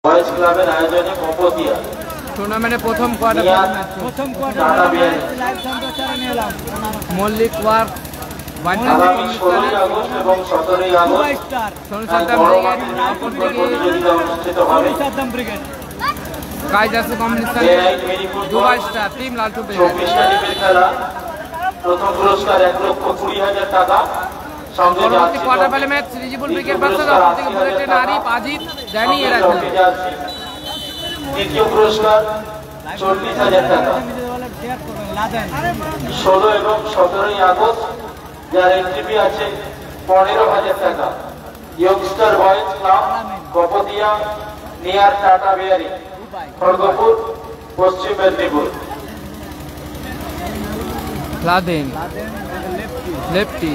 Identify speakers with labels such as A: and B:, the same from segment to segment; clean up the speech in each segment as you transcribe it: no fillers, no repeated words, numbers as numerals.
A: Boys ক্লাবের আয়োজনে কপতিয়া
B: টুর্নামেন্টে প্রথম কোয়ার্টার মল্লিক ওয়ার্ক
A: আগামী 16 আগস্ট এবং 17 আগস্ট প্রতিযোগিতা অনুষ্ঠিত হবে।
B: কায়দাসে কম্বিনেশন দুবাই স্টার টিম লালটু
A: 24টা টিমের খেলা। প্রথম পুরস্কার 1,20,000 টাকা।
B: পরবর্তী quarter final match Rijibul brigade versus অপর থেকে বুলেটেন আরিফ আজিদ জানি এরা খেলে।
A: দ্বিতীয় পুরস্কার 40,000 টাকা। 16 এবং 17 আগস্ট যার এন্ট্রি ফি আছে 15,000 টাকা। Youngster boys club Koptia near Tata বিয়ারি খড়গপুর পশ্চিম মেদিনীপুর।
B: লাদেন লেফটি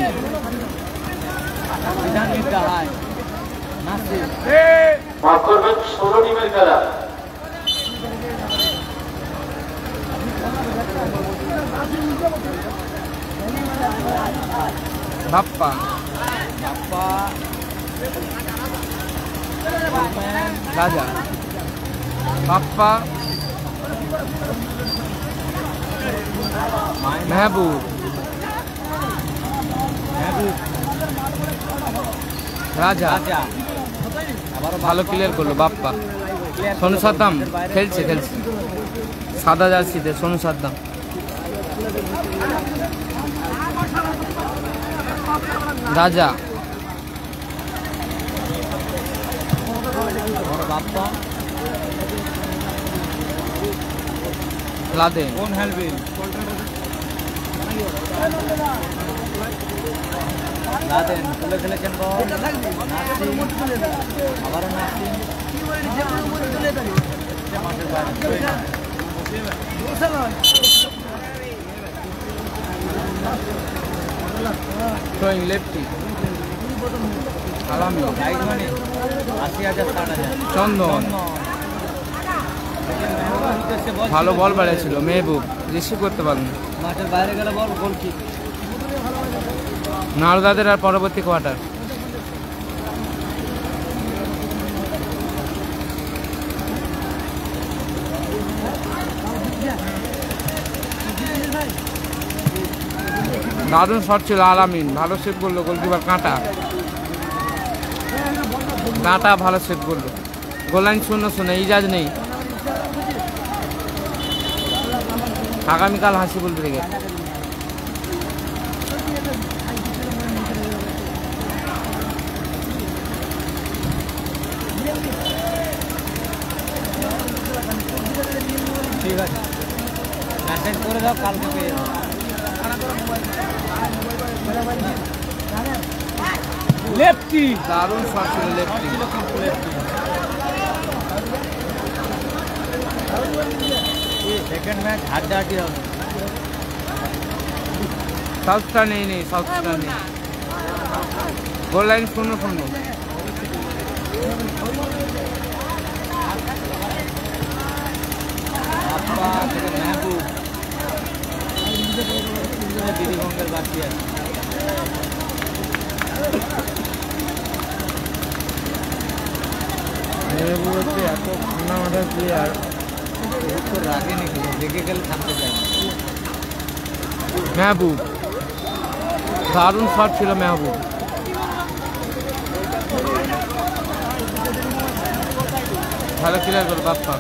A: মাফ করবেন 16 টিমের খেলা।
B: বাপ্পা রাজা বাপ্পা মেহবুব রাজা ভালো ক্লিয়ার করলো বাপ্পা। সোনু সাদ্দাম খেলছে সাদা জার্সিতে সোনু সাদ্দাম। রাজা লাদেন
C: তুলে খেলেছেন আবারও
B: থ্রোয়িং লেফটি আলামি
C: 80,000
B: চন্দন ভালো বল বাড়িয়েছিল মেহবুব রিসিভ করতে পারেন
C: মাঠের বাইরে গেলে বল গোল কিক।
B: নারদাদের আর পরবর্তী কোয়ার্টার দারুণ শট ছিল আলামিন ভালো সেভ করলো গোলকিপার কাঁটা ভালো সেভ করলো। গোল লাইন 0-0 ইজাজ নেই। আগামীকাল হাসিবুল ব্রিগেড।
C: ঠিক আছে মেসেজ করে দাও কালকে পেয়ে যাবো। লেফটি
B: দারুণ শট ছিল লেফটি।
C: সেকেন্ড ম্যাচ হাড্ডাহাড্ডি হবে।
B: সাউথ স্টার নেই সাউথ স্টার নেই। Goal line 0-0।
C: মেহবুব দিদিগঙ্গের বাকি আছে।
B: মেহবুব হচ্ছে এত ঠান্ডা মাথার প্লেয়ার
C: তো রাগে নাকি রেগে গেলে থাকতে চায়।
B: মেহবুব দারুণ শট ছিল মেহবুব। ভালো ক্লিয়ার করো বাপ্পা।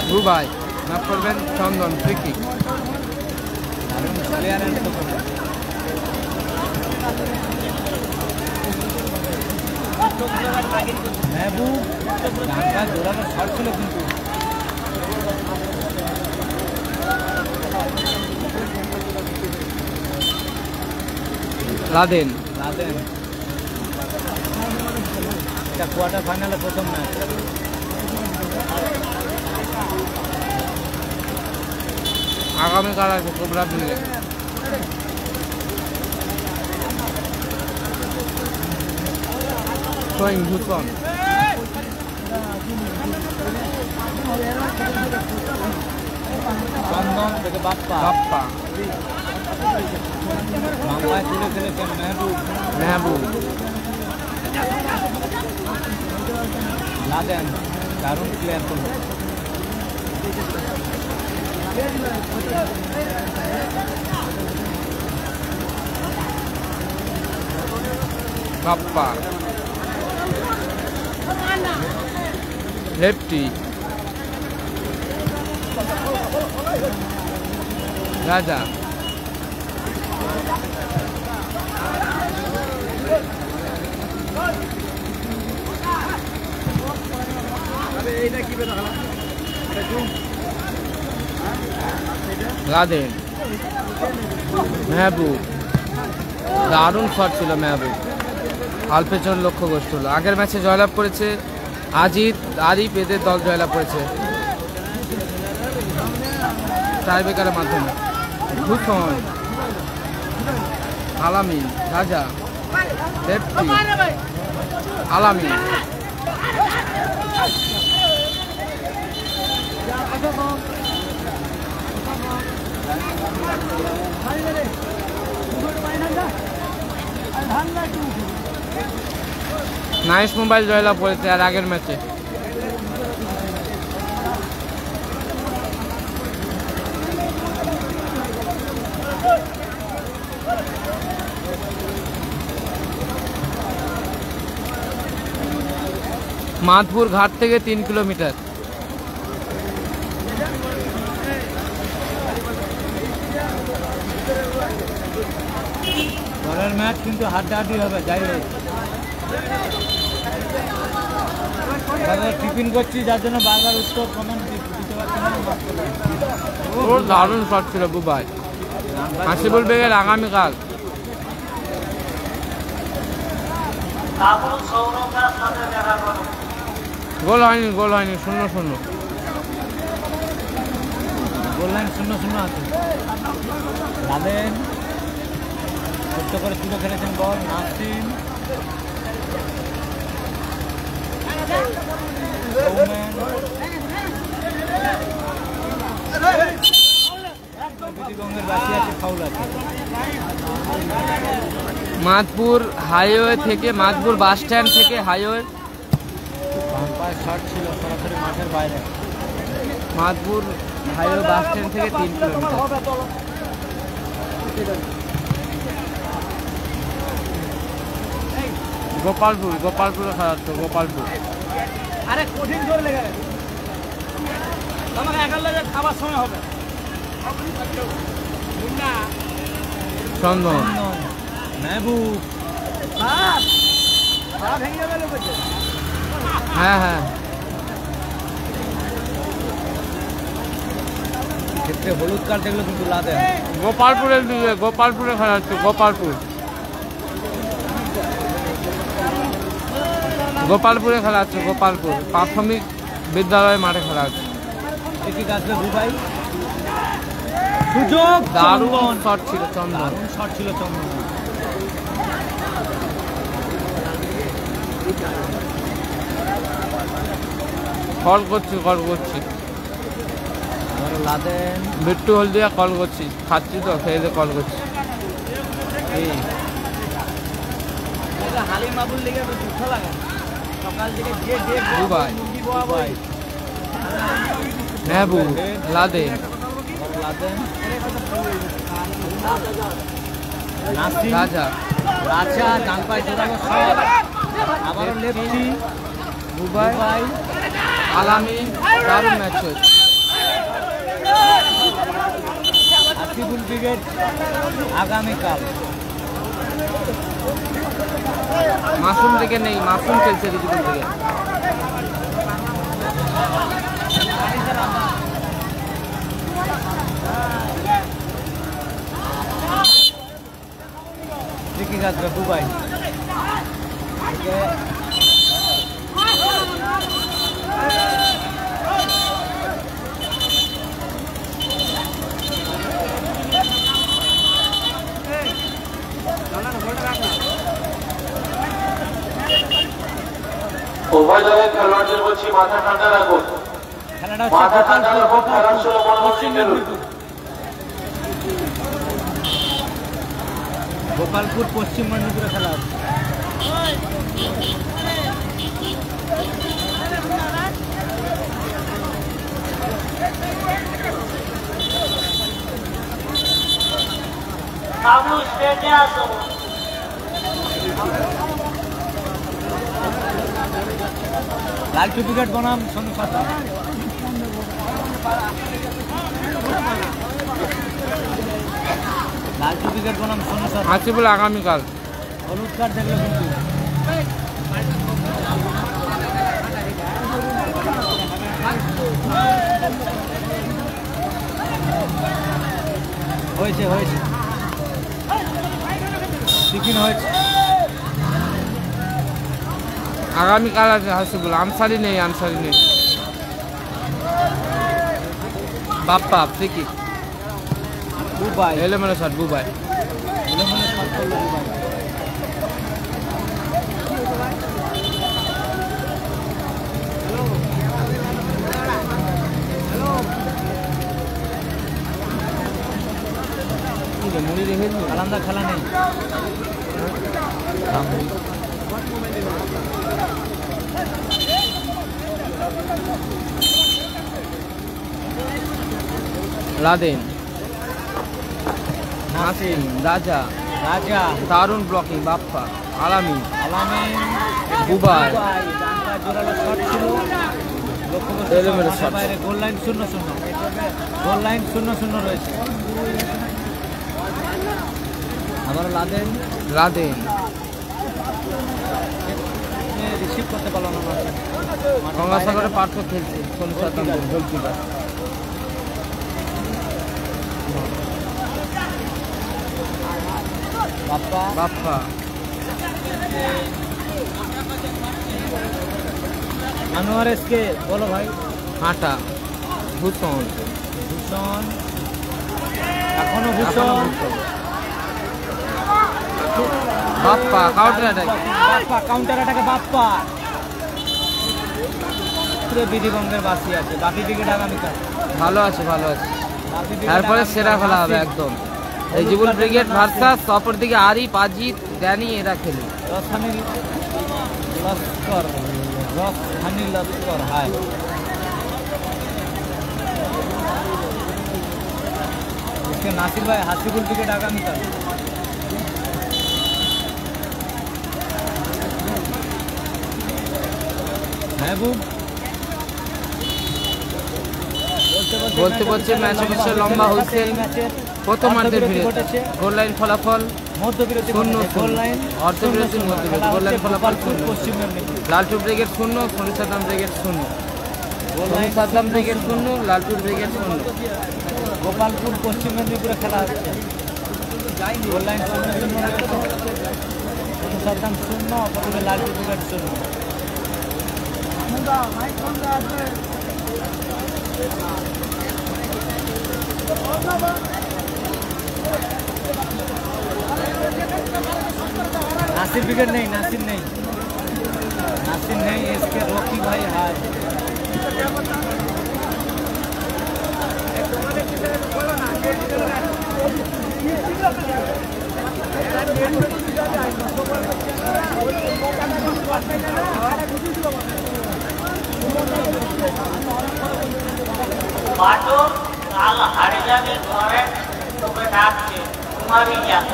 B: দুবাই মাফ করবেন চন্দন ফ্রি কিক।
C: মেহবুব জোরানো শট ছিল কিন্তু
B: লাদেন
C: এটা কোয়ার্টার ফাইনালে প্রথম ম্যাচ।
B: আগামীকাল আছে কোবরা ব্রিগেড। শোয়িং ভূষণ
C: চন্দন থেকে বাপ্পা
B: বাপ্পা
C: মামলায় তুলে খেলেছেন মেহবুব
B: মেহবুব
C: লাদেন দারুণ প্লেয়ার করল
B: বাপ্পা লেফটি রাজা লাদেন মেহবুব দারুণ শট ছিল মেহবুব হাল পেছন লক্ষ্য গোষ্ঠ হলো আগের ম্যাচে জয়লাভ করেছে আজিত আরিফ এদের দল জয়লাভ করেছে টাইব্রেকারের মাধ্যমে ভূষণ আলামিন রাজা লেফটি আলামিন নাইস মোবাইল জয়লাভ করেছে আর আগের ম্যাচে মাধপুর ঘাট থেকে 3 কিলোমিটার
C: দলের ম্যাচ কিন্তু হাড্ডাহাড্ডি হবে যাই হোক টিফিন করছি যার জন্য বারবার উত্তর কমেন্ট দিতে পারছি না
B: ওর দারুণ শট ছিল বুবাই হাসিবুল বেগের আগামীকাল গোল হয়নি 0-0
C: গোল লাইন 0-0 আছে লাদেন কষ্ট করে তুলে খেলেছেন বল নাসিম
B: মাধপুর হাইওয়ে থেকে মাধপুর বাস স্ট্যান্ড থেকে হাইওয়ে
C: শট ছিল সরাসরি মাঠের বাইরে
B: মাধপুর হাইওয়ে বাস স্ট্যান্ড থেকে 3 কিলোমিটার গোপালপুরে খেলা তো গোপালপুর
C: আরে কঠিন জোর লেগে গেছে আমাকে একালে খাবার সময় হবে
B: চন্দন
C: মেহবুব
B: হ্যাঁ
C: ক্ষেত্রে হলুদ কার্ড দেখলো কিন্তু লাদেন
B: গোপালপুরে খেলা হচ্ছে গোপালপুরে খেলা হচ্ছে গোপালপুর প্রাথমিক বিদ্যালয় মাঠে খেলা হচ্ছে
C: একই কাজ ভাই সুযোগ
B: দারুণ শট ছিল চন্দন কল করছি
C: লাদেন
B: বিট্টু হলদিয়া কল করছি খাচ্ছি তো খেয়ে কল করছি
C: হালিমাবুল লেগে দুঃখ লাগে সকাল থেকে
B: দুবাই মেহবুব লাদেন রাজা
C: ডান পায়ে জোরালো শট আবারও লেফটি
B: দুবাই আলামিন দারুণ ম্যাচ হয়েছে
C: হাসিবুল ব্রিগেড আগামীকাল
B: মাসুম থেকে নেই মাসুম খেলছে রিজিবুল থেকে
C: ঠিকই কাজবে দুবাই
A: উভয় দলের খেলোয়াড়দের বলছি মাথা ঠান্ডা রাখুন,
C: খেলাটা
A: মাথা
C: হচ্ছে
A: ঠান্ডা রাখুন, খেলার সময় মনোযোগ দিন।
C: গোপালপুর পশ্চিম মেদিনীপুরে খেলা হচ্ছে। লাল টু উইকেট বনাম সোনু সাঁতরা। লাল টু উইকেট বনাম সোনু সাঁতরা।
B: হাসিবুল আগামীকাল।
C: হলুদ কার্ড দেখলো কিন্তু হয়েছে হয়েছে টিফিন হয়েছে।
B: আগামীকাল আছে হাসিবুল। আনসারি নেই, আনসারি নেই। বাপ্পা ফ্রিকি
C: দুবাই
B: এলোমেলো শট, বুবাই।
C: এলোমেলো শট করলো দুবাই।
B: মুড়ি রেখেছি,
C: কালামদা খেলা নেই।
B: লাদেন,
C: নাসিম,
B: রাজা,
C: রাজা,
B: দারুণ ব্লকিং, বাপ্পা, আলামিন,
C: আলামিন,
B: বুবাই।
C: ডানটা জোরালো শট ছিল। লক্ষ্যবস্তু
B: এলোমেলো
C: মাঠের
B: শট।
C: বাইরে। Goal line 0-0। গোল লাইন 0-0 রয়েছে। আবার লাদেন
B: লাদেন,
C: রিসিভ করতে পারলো না।
B: গঙ্গাসাগরে পার্থ খেলছে, সোনু সাঁতরা গোলকিপার।
C: বাপ্পা,
B: বাপ্পা,
C: আনোয়ার এসকে বলো ভাই।
B: হাঁটা, ভূষণ,
C: ভূষণ, এখনো
B: এখনো
C: Bhushan.
B: Bhushan. Bappa counter attack.
C: Bappa counter অ্যাটাকে বাপ্পা। পুরো বিধিবঙ্গের বাসি আছে। বাকি উইকেট আগামীকাল।
B: ভালো আছে, ভালো আছে।
C: বাকি উইকেট
B: তারপরে
C: আগামীকাল।
B: সেরা খেলা হবে
C: নাসিম,
B: একদম। রেজিবুল ব্রিগেড ভার্সাস অপর দিকে আরিফ, আজিত, ড্যানি, এরা খেলে।
C: রসহানি লস্কর, রসহানি লস্কর। হায় इसके नासिर भाई हासिबुल विकेट आगामीकाल। महबूब
B: বলতে বলছে ম্যাচের বিষয়ে লম্বা হয়েছে। প্রথমার্ধে ফিরেছে। গোল লাইন ফলাফল
C: মধ্যবিরতি
B: 0-0।
C: Goal line
B: অর্ধবিরতি, মধ্যবিরতি। গোল লাইন ফলাফল 0।
C: পশ্চিম মেদিনীপুর।
B: লালটু ব্রিগেড 0, সোনু সাঁতরা ব্রিগেড 0।
C: গোল
B: সোনু
C: লাইন
B: সাঁতরা ব্রিগেড 0, লালটু ব্রিগেড 0।
C: গোপালপুর পশ্চিম মেদিনীপুরে খেলা হচ্ছে। গোল লাইন 0-0 রয়েছে। সোনু সাঁতরা 0, অপরদিকে লালটু ব্রিগেড 0। नासिर विकेट नहीं, नासिर नहीं, नासिर नहीं। इसके रॉकी भाई हाय।
D: বাটো কাল হারে যাবে ঘরে তোকে ডাকছে ঘুমাবি কেন?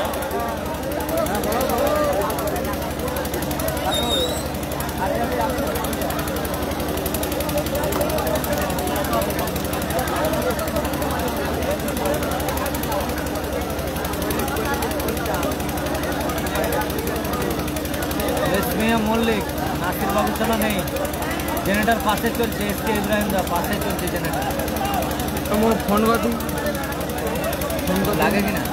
C: रेशमिया मल्लिक, नासिर बाबू चलो नहीं। जनरेटर पासे चलছে। এসকে ইব্রাহিম দা পাশে চলছে জেনারেটর।
B: তোমার ফোন কত
C: লাগে কিনা?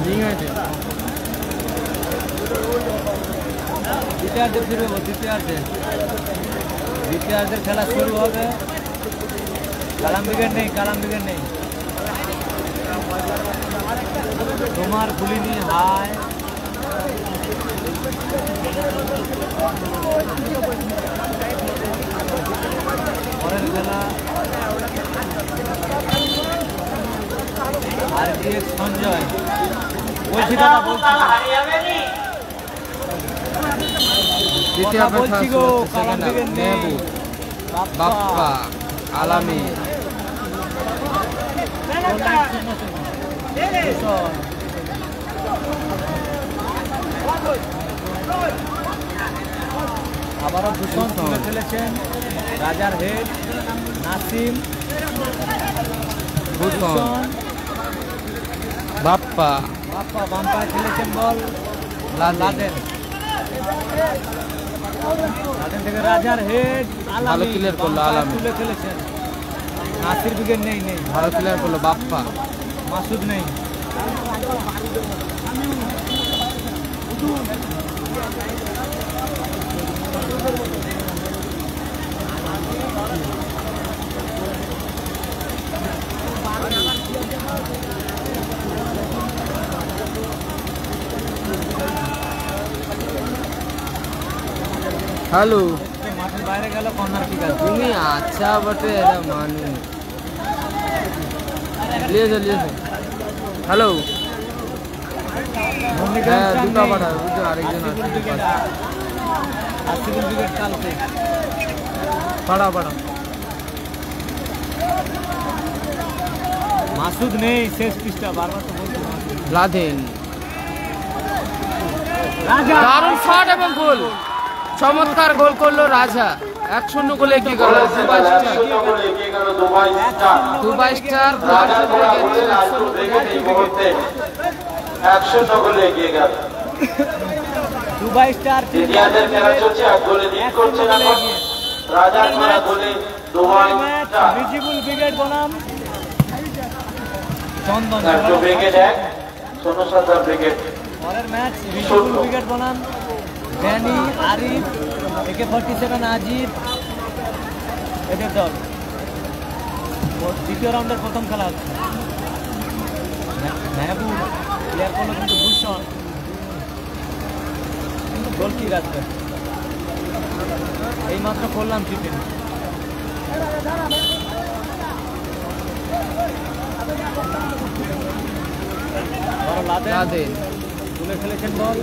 B: রিং আছে।
C: দ্বিতীয়ার্ধে ফিরবো, দ্বিতীয়ার্ধের খেলা শুরু হবে। কালাম ব্রিগেড নেই, তোমার গুলিনি হায় পরের খেলা RTX সঞ্জয় বলছি দাদা বলছি
B: দ্বিতীয়
C: কথা বলছি গো, কালাম ব্রিগেড নেই।
B: মেহবুব বাপ্পা আলামী
C: আবারও ভূষণ তুলে ফেলেছেন। রাজার হেড নাসিম,
B: ভূষণ বাপ্পা
C: বাম্পায় খেলেছেন বল লাদেন থেকে রাজার হেড
B: ভালো ক্লিয়ার করলো আলামী।
C: তুলে ফেলেছেন। নাসির ব্রিগেড নেই,
B: ভালো ক্লিয়ার করলো বাপ্পা।
C: মাসুদ নেই।
B: হ্যালো
C: মাঠের বাইরে গেল, কর্নার কিক আছে।
B: তুমি আচ্ছা বটে, এটা মানু লিয়েছে। হ্যালো হ্যাঁ, দুটো পাঠাবে, বুঝছো আরেকজন আছে।
C: আশিকুল ব্রিগেড কালকে
B: পাঠাও।
C: মাসুদ নেই, শেষ পৃষ্ঠা বারবার তো বলছি।
B: লাদেন
C: রাজা
B: দারুণ শট এবং গোল, চমৎকার গোল করলো রাজা। 1-0 গোলে এগিয়ে গেল Dubai star.
C: Dubai star Rijibul brigade বনাম চন্দন। পরের ম্যাচ রিজিবুল ব্রিগেড বনাম ড্যানি, আরিফ, AK-47 আজিব, এদের দল। দ্বিতীয় রাউন্ডের প্রথম খেলা হচ্ছে। মেহবুব প্লেয়ার করলো কিন্তু ভূষণ গোল কি রাখবে, এইমাত্র করলাম টিফিন।
B: লাদেন
C: তুলে ফেলেছেন বল।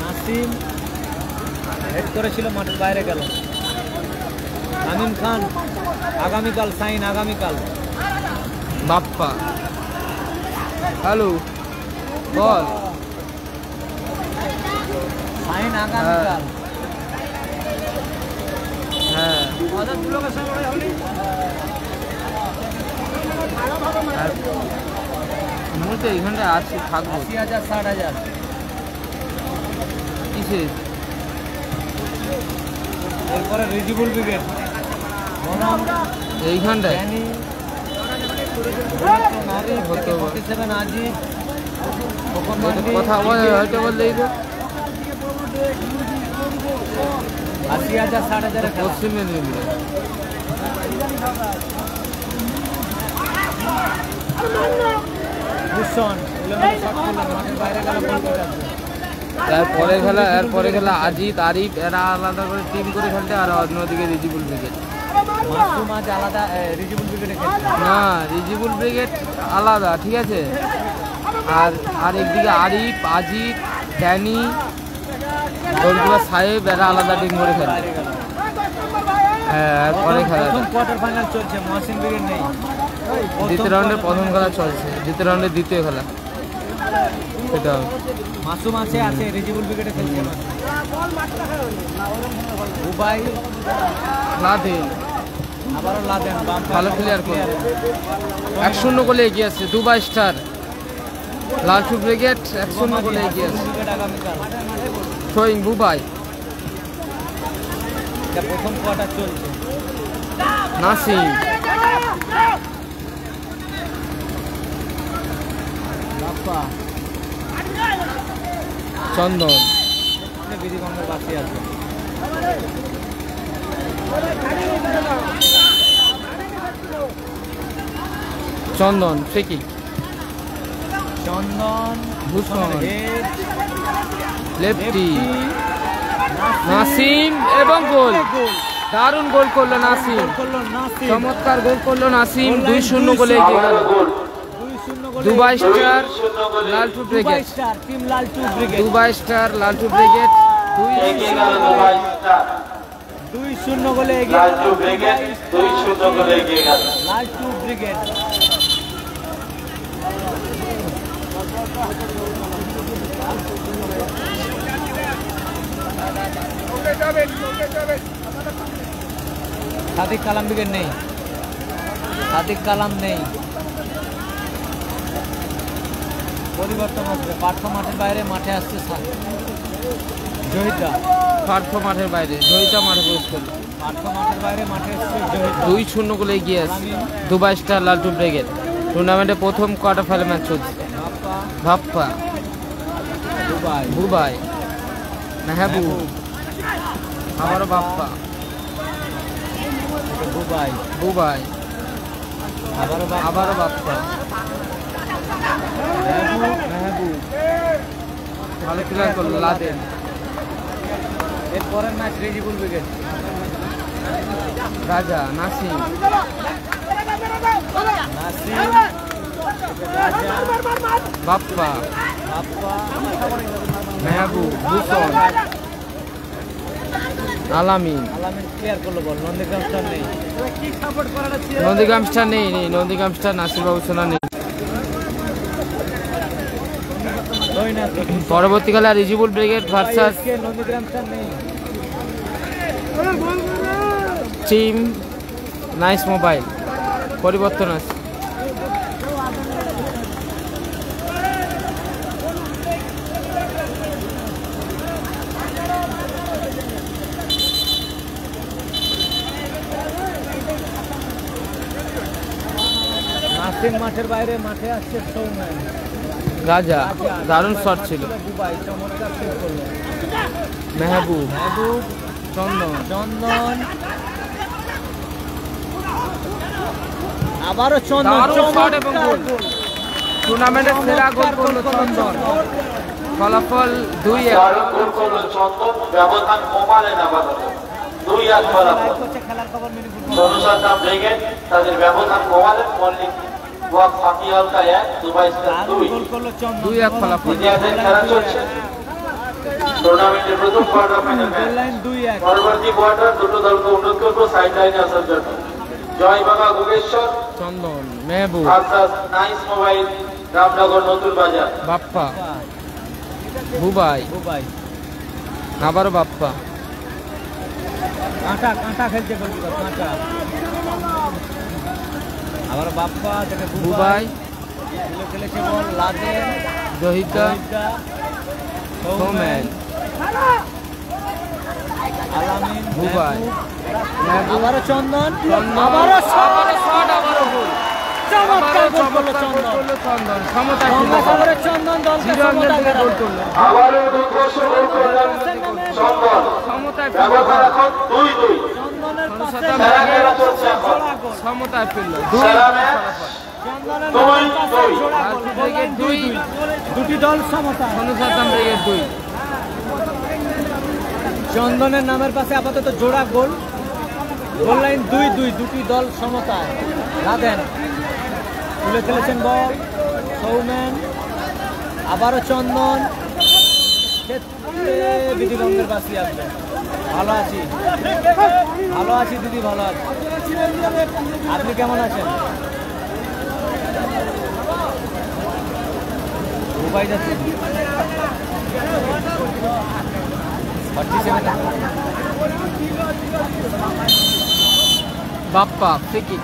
C: নাসিম হেড করেছিল, মাঠের বাইরে গেল। আমিন খান আগামীকাল সাইন, আগামীকাল।
B: বাপ্পা হ্যালো বল
C: সাইন আগামীকাল।
B: হ্যাঁ মুহূর্তে এইখানটা আছি, থাকবো।
C: 80,000 60,000
B: কিসের
C: এরপরে রিজিবুল ব্রিগেড বনাম
B: এইখানটায়
C: ড্যানি, নারী, AK-47 আজিব,
B: কথা হয়তো বললেই তো
C: 80,000 60,000
B: পশ্চিম মেদিনীপুরে।
C: ভূষণ মাঠের বাইরে গেল,
B: এরপরে খেলা আজিত আরিফ, এরা আলাদা করে টিম করে খেলতে, আর অন্যদিকে রিজিবুল ব্রিগেড।
C: মাসুম আজ আলাদা, রিজিবুল ব্রিগেডে
B: না, রিজিবুল ব্রিগেড আলাদা, ঠিক আছে। আর একদিকে আরিফ, আজিত, ড্যানি, গোলকিপার সাহেব, এরা আলাদা টিম করে খেলে। হ্যাঁ, পরে খেলা
C: কোয়ার্টার ফাইনাল চলছে, মহসিন ব্রিগেড নেই।
B: দ্বিতীয় রাউন্ডের প্রথম খেলা চলছে, দ্বিতীয় রাউন্ডের দ্বিতীয় খেলা সেটা।
C: মাসুম আছে রিজিবুল ব্রিগেডে খেলছে। দুবাই
B: লাদেন
C: আবারও লাদেন,
B: ভালো প্লেয়ার করে 1-0 গোলে এগিয়ে আছে দুবাই স্টার। লালচু ব্রিগেড 1-0 গোলে এগিয়ে আছে।
C: আগামীকাল
B: শোয়িং বুবাই,
C: প্রথম কোয়ার্টার চলছে।
B: নাসিম,
C: বাপ্পা,
B: চন্দন,
C: আছে, বিধিবন্ধের বাসি আছে।
B: চন্দন ফ্রিকি,
C: চন্দন,
B: ভূষণ,
C: হেড,
B: লেফটি, নাসিম এবং গোল। দারুণ গোল করলো নাসিম,
C: করলো নাসিম।
B: চমৎকার গোল করলো নাসিম। 2-0 গোলে এগিয়ে গেল
A: আবারও গোল।
C: 2-0 গোলে
B: দুবাই স্টার
A: 2-0 গোলে
B: লালটু
C: দুবাই
B: ব্রিগেড।
C: স্টার, টিম লালটু brigade.
B: Dubai star Laltu brigade
A: এগিয়ে গেল দুবাই স্টার।
C: 2-0 গোলে এগিয়ে
A: লালটু
C: গেল
A: ব্রিগেড
C: দুবাই
A: 2-0 গোলে এগিয়ে গেল।
C: লালটু ব্রিগেড। সাদিক কালাম ব্রিগেড নেই, সাদিক কালাম নেই, পরিবর্তন হচ্ছে। পার্থ মাঠের বাইরে, মাঠে আসছে জহিদা।
B: পার্থ মাঠের বাইরে, জয়িতা মাঠে প্রবেশ করলো।
C: পার্থ মাঠের বাইরে, মাঠে আসছে জহিদা।
B: 2-0 গোলে এগিয়ে আছে দুবাই স্টার লালটু ব্রিগেড। টুর্নামেন্টে প্রথম কোয়ার্টার ফাইনাল ম্যাচ চলছে।
C: বাপ্পা,
B: ভাপ্পা,
C: দুবাই,
B: বুবাই, মেহবুব, আবারও বাপ্পা,
C: দুবাই,
B: বুবাই,
C: আবারও বাপ্পা,
B: আবারও বাপ্পা।
C: মেহবুব, মেহবুব।
B: ভালো ক্লিয়ার করলো লাদেন।
C: এরপরের ম্যাচ রেজিবুল ব্রিগেড।
B: রাজা, নাসিম,
C: নাসিম, রাজা,
B: বাপ্পা,
C: বাপ্পা,
B: মেহবুব, ভূষণ, আলামিন।
C: আলামিন ক্লিয়ার করলো বল। নন্দীগ্রাম স্টার নেই।
B: নন্দীগ্রাম স্টার নেই, নন্দীগ্রাম স্টার নাসির বাবু সোনা নেই। পরবর্তীকালে আর Rijibul brigade versus
C: Nandigram star নেই।
B: Team nice mobile. পরিবর্তন আছে।
C: নাসিম মাঠের বাইরে, মাঠে আসছে সৌম্যান।
B: রাজা, দারুণ শট ছিল।
C: দুবাই চমৎকার সেভ করলো।
B: মেহবুব,
C: মেহবুব,
B: চন্দন,
C: চন্দন, আবারও চন্দন,
B: দারুণ শট এবং
C: চমৎকার
B: গোল। টুর্নামেন্টের সেরা গোল করলো চন্দন। ফলাফল 2-1।
A: দারুণ গোল করলো চন্দন, ব্যবধান কমালেন আপাতত 2-1 ফলাফল।
C: খেলার খবর মেনে
A: সনুসাদ্দাম ব্রিগেড তাদের ব্যবধান কমালেন। মল্লিক ওয়াক ফাকিয়ালকা 1, দুবাই স্টার 2।
C: গোল করলো চন্দন।
B: 2-1 ফলাফল।
A: ইতিহাসের খেলা চলছে। টুর্নামেন্টের প্রথম quarter final
C: goal
A: match.
C: Line 2-1।
A: পরবর্তী কোয়ার্টার দুটো দলকে অনুরোধ করবো সাইড লাইনে আসার জন্য। Joybaba Jogeshwar
B: Chandan, Mehboob,
A: versus nice mobile Ramnagar Natun Bazar.
B: Bappa, Bubai,
C: Dubai
B: আবারও বাপ্পা,
C: কাঁটা কাঁটা খেলছে গোলকিপার, কাঁটা। আবার বাপ্পা থেকে
B: বুবাই,
C: তুলে খেলেছে বল। লাদেন,
B: জহিদা,
C: জহিদা,
B: সৌম্যান,
C: আলামিন,
B: বুবাই,
C: মেহবুব, আবারও চন্দন,
B: চন্দন,
C: আবারও শট,
B: আবারও শট, আবারও গোল।
C: চমৎকার গোল করলো
B: চমৎকার গোল
C: চন্দন।
B: করলো চন্দন। সমতা ছিল।
C: গঙ্গাসাগরের চন্দন দলকে
B: 0 রানের
C: সমতা
B: দিকে গোল
C: দেখালো।
B: করলো।
A: আবারও দুর্ধর্ষ গোল করলেন চন্দন।
B: সমতায়
A: ব্যবধান এখন 2-2।
C: চন্দনের পাশে
B: সনুসাদ্দাম
A: সেরা খেলা চলছে এখন।
C: জোড়া গোল।
B: সমতায় ফিরল।
A: সেরা ম্যাচ
C: চন্দনের
A: 2-2।
C: জোড়া গোল।
B: লালটু
C: গোল লাইন
B: ব্রিগেড 2,
C: 2-2। দুটি দল সমতা।
B: সনুসাদ্দাম ব্রিগেড 2।
C: চন্দনের নামের পাশে আপাতত জোড়া গোল। Goal line 2-2। দুটি দল সমতায়। লাদেন তুলে খেলেছেন বল। সৌম্যান, আবারও চন্দন। ক্ষেত্রে বিধিবন্ধের বাসি আসবে। ভালো আছি, ভালো আছি দিদি, ভালো আছি। আপনি কেমন আছেন? উপায় যাচ্ছে 47।
B: বাপ্পা, ফ্রিকি,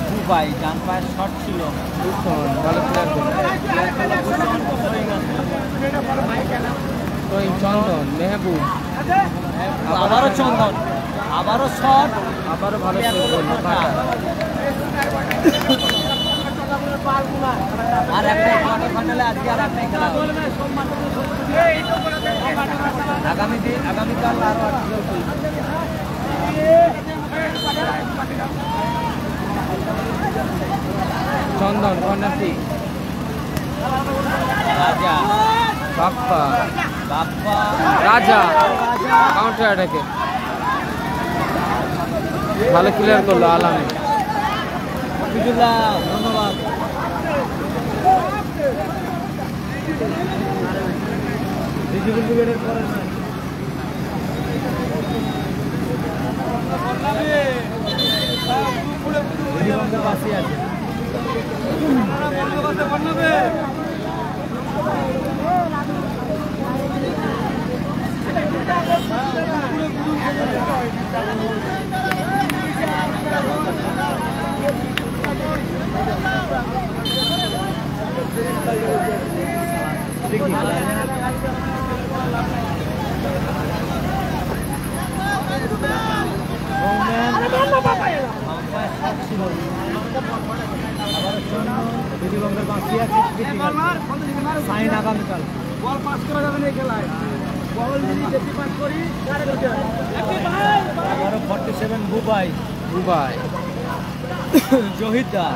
C: দুবাই ডান পায়ের শট ছিল।
B: ভূষণ, ভালো প্লেয়ার করলো। চন্দন, মেহবুব,
C: আবারও চন্দন, আবারও শট,
B: আবারও ভালো সেভ করলো। কাঁটা,
C: একটা কোয়ার্টার ফাইনালে আজকে আর একটাই খেলা হবে। আগামীকাল আরো
B: চন্দন কর্নার
C: রাজা
B: বাপ্পা
C: বাপ্পা
B: রাজা কাউন্টার অ্যাটাকে ভালো ক্লিয়ার করলো আলামে।
C: হাফিজুল্লাহ ধন্যবাদ। রিজিবুল ব্রিগেডের পরের ম্যাচ রিজিবুলের পাশে আছে। সাইন আগামীকাল বল পাস করা যাবে না খেলায়, বল যদি বেশি পাস করি 47 বুবাই জহিদা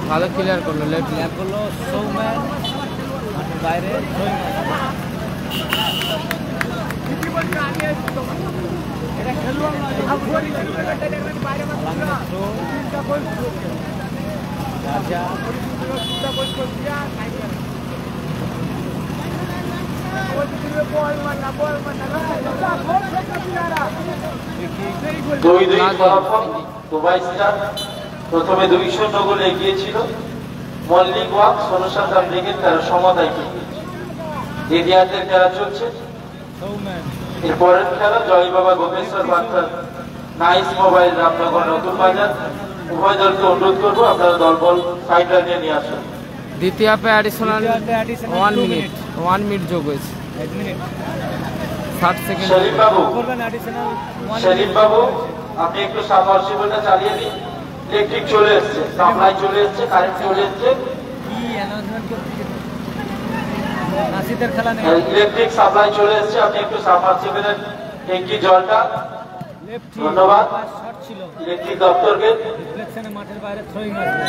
B: ভালো ক্লিয়ার করলো লেফট
C: ল্যাপ করলো সৌম্যান বাইরে
A: প্রথমে 2-0 গোলে এগিয়েছিল মল্লিক ওয়াক সোনসান্দাম ব্রিগেড, তারা সমতায় দ্বিতীয়ার্ধের খেলা চলছে। এরপরের খেলা জয় বাবা গোপেশ্বর বার্তার নাইস মোবাইল রামনগর নতুন বাজার। উভয় দলকে অনুরোধ করবো আপনারা দলবল সাইড লাইনে নিয়ে আসুন।
B: দ্বিতীয় হাফে অ্যাডিশনাল 1 মিনিট যোগ হয়েছে, 60 সেকেন্ড।
A: সেলিম বাবু আপনি একটু সাবমার্সিবলটা চালিয়ে দিন। ইলেকট্রিক চলে এসছে, সাপ্লাই চলে এসছে, কারেন্ট চলে এসছে, ইলেকট্রিক সাপ্লাই চলে এসছে। আপনি একটু সাবমার্সিবলের ট্যাঙ্কি জলটা, ধন্যবাদ ইলেকট্রিক দপ্তরকে।
C: মাঠের বাইরে থ্রোয়িং আসবে।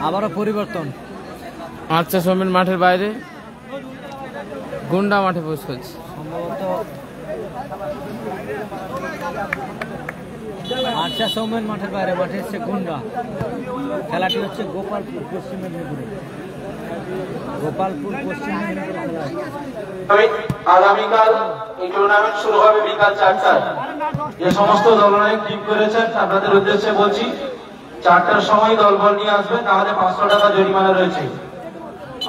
C: আবারও পরিবর্তন,
B: আচ্ছা সৌমেন মাঠের বাইরে, গুন্ডা মাঠে প্রবেশ করছে।
C: সম্ভবত আচ্ছা সৌমেন মাঠের বাইরে, মাঠে এসছে গুন্ডা। খেলাটি হচ্ছে গোপালপুর পশ্চিম মেদিনীপুরে, গোপালপুর পশ্চিম মেদিনীপুরে খেলা হচ্ছে।
A: আগামীকাল এই টুর্নামেন্ট শুরু হবে বিকাল 4টায়। যে সমস্ত দলনায়ক টিম করেছেন আপনাদের উদ্দেশ্যে বলছি 4টার সময় দলবল নিয়ে আসবেন, তাহলে 500 টাকা জরিমানা রয়েছে।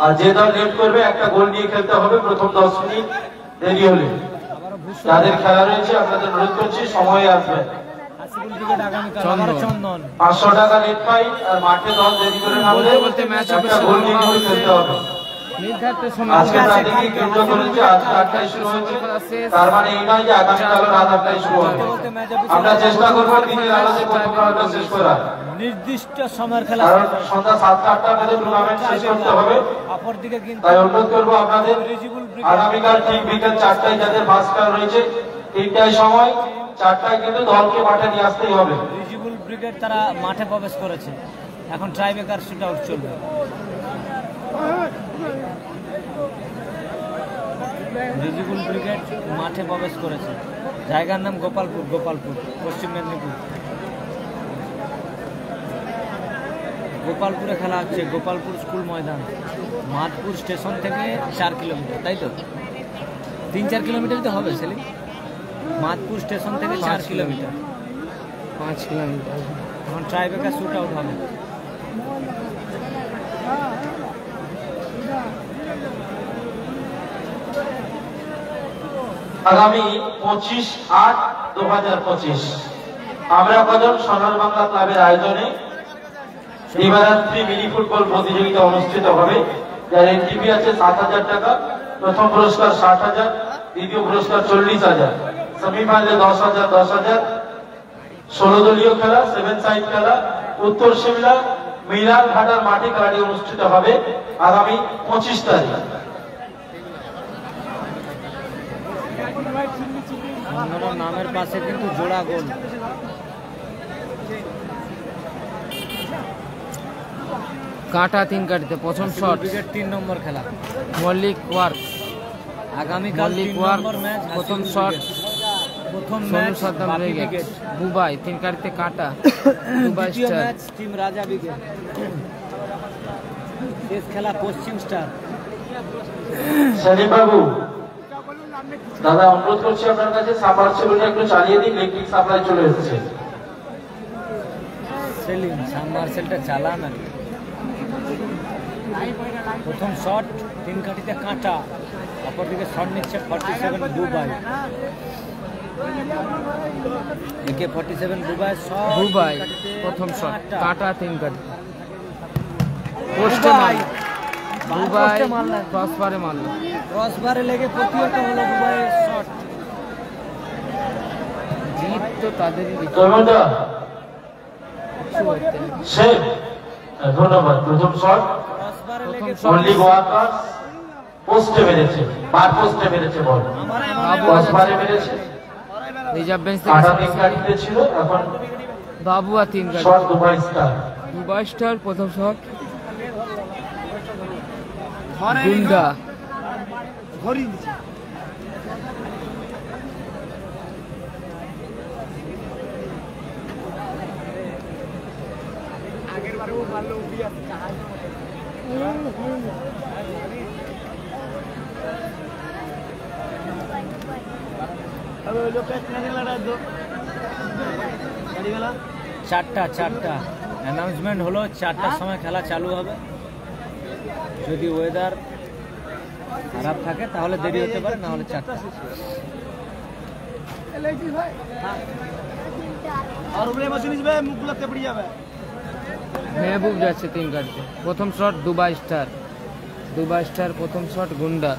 A: আর যে দল লেট করবে একটা গোল নিয়ে খেলতে হবে প্রথম 10 মিনিট দেরি হলে। যাদের খেলা রয়েছে আপনাদের অনুরোধ করছি সময়ে আসবেন। 500 টাকা লেট পাই আর মাঠে দল দেরি করে নামলে একটা গোল নিয়ে খেলতে হবে। আজকে প্রাথমিক কেন্দ্র করেছে, আজকে 8টায় শুরু হয়েছে, তার মানে এই নয় যে আগামীকাল রাত 8টায় শুরু হবে। আমরা চেষ্টা করবো দিনের আলোতে প্রথম রাউন্ডটা শেষ করার,
C: নির্দিষ্ট সময়ের খেলা,
A: কারণ সন্ধ্যা 7-8টার মধ্যে টুর্নামেন্ট শেষ করতে হবে।
C: অপরদিকে কিন্তু
A: তাই অনুরোধ করবো আপনাদের আগামীকাল ঠিক বিকেল 4টায় যাদের ফার্স্ট খেলা রয়েছে 3টায় সময়, 4টায় কিন্তু দলকে মাঠে নিয়ে আসতেই হবে।
C: রিজিবুল ব্রিগেড তারা মাঠে প্রবেশ করেছে, এখন ট্রাইবেকার শুট আউট চলবে। রিজিবুল ব্রিগেড মাঠে প্রবেশ করেছে, জায়গার নাম গোপালপুর, গোপালপুর পশ্চিম মেদিনীপুর। গোপালপুরে খেলা হচ্ছে, গোপালপুর স্কুল ময়দান, মাধপুর স্টেশন থেকে 4 কিলোমিটার, তাই তো 3-4 কিলোমিটার তো হবে সেলিম। মাধপুর স্টেশন থেকে 4 কিলোমিটার,
B: 5 কিলোমিটার।
C: এখন ট্রাইবেকার শুট আউট হবে।
A: আগামী 25/8/2025 আমরা কজন সোনার বাংলা ক্লাবের আয়োজনে দিবারাত্রি মিনি ফুটবল প্রতিযোগিতা অনুষ্ঠিত হবে, যার এন্ট্রি ফি আছে 7,000 টাকা। প্রথম পুরস্কার 60,000, দ্বিতীয় পুরস্কার 40,000। সেমিফাইনালে 10,000 10,000। 16 দলীয় খেলা, 7 সাইড খেলা। উত্তর শিমলা মিলান ঘাটার মাঠে খেলাটি অনুষ্ঠিত হবে আগামী 25 তারিখ।
C: নামের পাশে কিন্তু জোড়া গোল।
B: কাঁটা 3 কাটিতে প্রথম শট।
C: 3 নম্বর খেলা
B: মল্লিক ওয়ার্ক।
C: আগামীকাল
B: মল্লিক
C: 3
B: ওয়ার্ক
C: নম্বর ম্যাচ।
B: প্রথম শট।
C: প্রথম
B: সোনু
C: ম্যাচ
B: সাদ্দাম
C: বাপি
B: ব্রিগেড।
C: ব্রিগেড।
B: বুবাই 3 কাটিতে কাঁটা। দুবাই
C: দ্বিতীয়
B: স্টার।
C: ম্যাচ টিম রাজা ব্রিগেড। শেষ খেলা পশ্চিম স্টার।
A: সেলিম বাবু দাদা অনুরোধ করছি আপনার কাছে সাবমার্সিবলটা একটু চালিয়ে দিন, ইলেকট্রিক সাপ্লাই চলে এসেছে।
C: সেলিম সাবমার্সেলটা চালা না। প্রথম শট 3 কাঠিতে কাঁটা, অপরদিকে শট নিচ্ছে 47 দুবাই। একে 47 দুবাই শট।
B: দুবাই প্রথম শট কাঁটা 3 কাটি। পোস্টে মারল দুবাই, ক্রসবারে মারল।
C: ক্রসবারে লেগে প্রতিহত হলো দুবাইয়ের শট।
B: জিত তো তাদেরই দিচ্ছে।
A: টমেটো
B: কিছু হচ্ছে না।
A: সেভ, ধন্যবাদ। প্রথম শট
C: ক্রসবারে লেগে
A: মল্লিক ওয়ার্কার পোস্টে মেরেছে, বার পোস্টে মেরেছে বল, ক্রসবারে মেরেছে।
B: রিজার্ভ বেঞ্চ
A: কাঁটা
B: থেকে
A: 3 কাটিতে ছিল, এখন
B: বাবুয়া 3 কাটি।
A: Shot Dubai star.
B: Dubai star প্রথম শট। গুন্ডা
C: চারটা অ্যানাউন্সমেন্ট হলো 4টার সময় খেলা চালু হবে। যদি ওয়েদার খারাপ থাকে তাহলে দেরি হতে পারে, না হলে 4টা।
B: মেহবুব যাচ্ছে 3 কাটিতে। প্রথম shot Dubai star. Dubai star প্রথম শট গুন্ডা।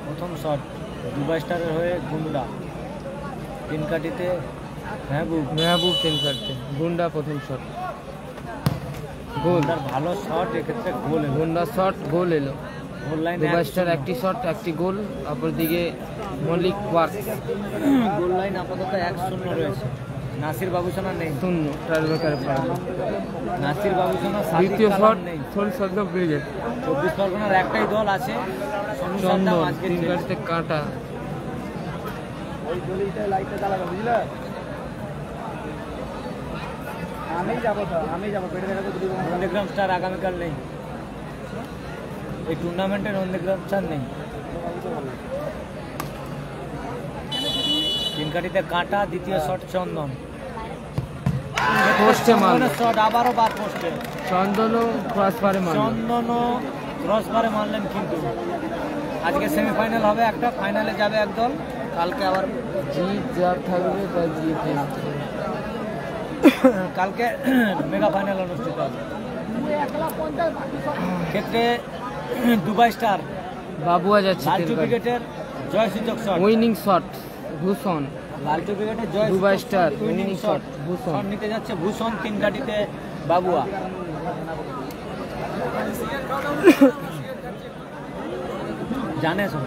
C: প্রথম শট দুবাই স্টারের হয়ে গুন্ডা। 3 কাটিতে মেহবুব।
B: মেহবুব 3 কাটিতে। গুন্ডা প্রথম শট গোল।
C: গুন্ডার ভালো শট, এক্ষেত্রে গোল এলো।
B: গুন্ডা শট গোল এলো।
C: গোল লাইন
B: দুবাই স্টার একটি শট একটি গোল। অপরদিকে মল্লিক ওয়ার্ক
C: গোল লাইন আপাতত 1-0 রয়েছে। নাসির বাবুসোনা নেই।
B: 0 টাইব্রেকারে পড়ালো।
C: নাসির বাবুসোনা
B: দ্বিতীয় শট সোনু সাদ্দাম ব্রিগেড।
C: 24 পরগনার একটাই দল আছে, সোনু সাদ্দাম।
B: চন্দন
C: আজকে
B: 3 কাটিতে কাঁটা।
C: নন্দীগ্রাম স্টার আগামীকাল নেই, এই টুর্নামেন্টে নন্দীগ্রাম স্টার নেই। 3 কাঠিতে কাঁটা, দ্বিতীয় শট চন্দন।
B: পোস্টে মারল।
C: শট আবারও বার পোস্টে।
B: চন্দনও ক্রসবারে মারল।
C: চন্দনও ক্রসবারে মারলেন, কিন্তু আজকে সেমিফাইনাল হবে একটা, ফাইনালে যাবে এক দল। কালকে আবার
B: জিত যা থাকবে তা জিত
C: কালকে মেগা ফাইনাল অনুষ্ঠিত হবে। ক্ষেত্রে দুবাই স্টার
B: বাবুয়া যাচ্ছে
C: লালটু ক্রিকেটের জয়সূচক শট।
B: উইনিং শট ভূষণ।
C: লালটু ক্রিকেটের জয়
B: দুবাই স্টার
C: উইনিং শট
B: ভূষণ।
C: শট নিতে যাচ্ছে ভূষণ। 3 কাঠিতে বাবুয়া। জানে শোন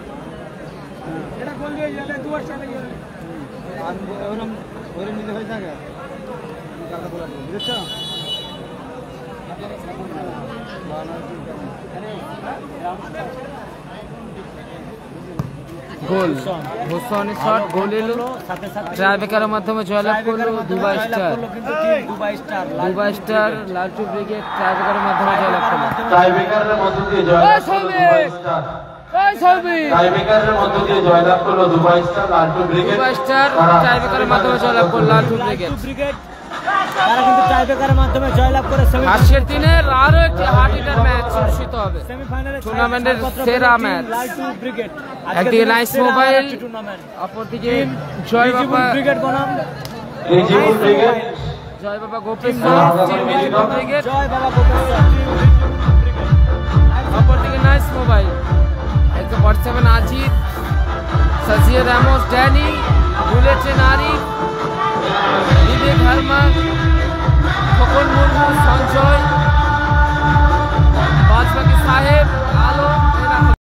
B: গোল। ভূষণের শট গোল এলো। ট্রাইবেকারের মাধ্যমে জয়লাভ করলো Dubai star.
C: Dubai star
B: Dubai star Laltu brigade ট্রাইবেকারের মাধ্যমে জয়লাভ করলো।
A: টাইব্রেকারের মধ্য দিয়ে জয়লাভ করলো দুবাই স্টার। টাইব্রেকারের মধ্য দিয়ে জয়লাভ করলো Dubai star Laltu brigade.
B: Dubai star ট্রাইবেকারের মাধ্যমে জয়লাভ করলো লালটু ব্রিগেড।
C: তারা কিন্তু টাইব্রেকারের মাধ্যমে জয়লাভ করে
B: আজকের দিনের আরো একটি হার্ট হিটার ম্যাচ অনুষ্ঠিত হবে
C: সেমিফাইনালে
B: টুর্নামেন্টের সেরা ম্যাচ।
C: লালটু ব্রিগেড
B: একদিকে নাইস মোবাইল, অপরদিকে জয় বাবা
C: ব্রিগেড বনাম
A: রিজিবুল ব্রিগেড
B: জয় বাবা গোপেশ্বর টিম রিজিবুল ব্রিগেড,
C: জয় বাবা গোপেশ্বর
B: অপরদিকে নাইস মোবাইল 147 আজিত, সাজিয়া রামোস, ড্যানি, বুলেটেন আরিফ, বিবেক হারমান,